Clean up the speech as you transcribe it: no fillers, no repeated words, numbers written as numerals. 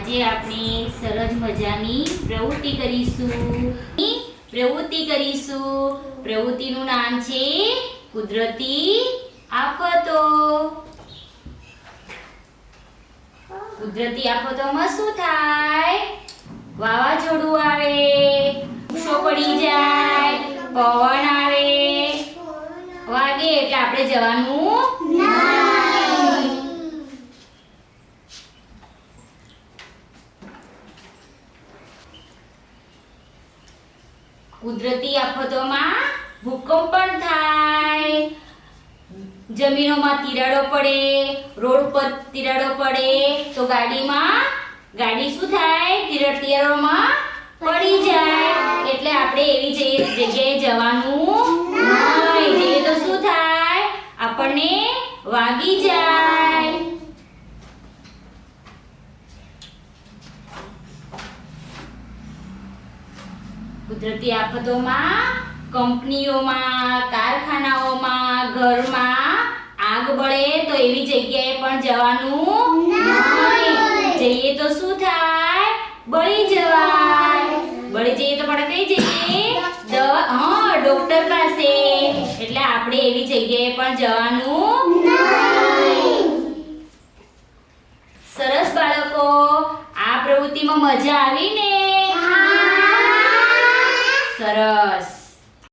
આજે આપણે સરસ મજાની પ્રવૃત્તિ કરીશું. પ્રવૃત્તિનું નામ છે કુદરતી આફતો. કુદરતી આફતોમાં શું થાય? વાવાઝોડું આવે, વૃક્ષો પડી જાય, પવન આવે, વાગે એટલે આપણે જવાનું નહીં. કુદરતી આફતોમાં ભૂકંપ પણ થાય, જમીનોમાં તિરાડો પડે, રોડ પર તિરાડો પડે તો ગાડી શું થાય? તિરાડોમાં પડી જાય એટલે આપણે એવી જગ્યાએ જવાનું નહીં. જઈએ તો શું થાય? આપણને વાગી જાય. કુદરતી આફતોમાં કંપનીઓમાં, કારખાનાઓમાં, ઘરમાં આગ બળે તો એવી જગ્યાએ પણ જવાનું નહીં. જઈએ તો શું થાય? બળી જવાય. બળી જઈએ તો આપણે કઈ જઈએ? ડોક્ટર પાસે. એટલે આપણે એવી જગ્યાએ પણ જવાનું નહીં. સરસ બાળકો, આ પ્રવૃત્તિમાં મજા આવી ને? સરસ.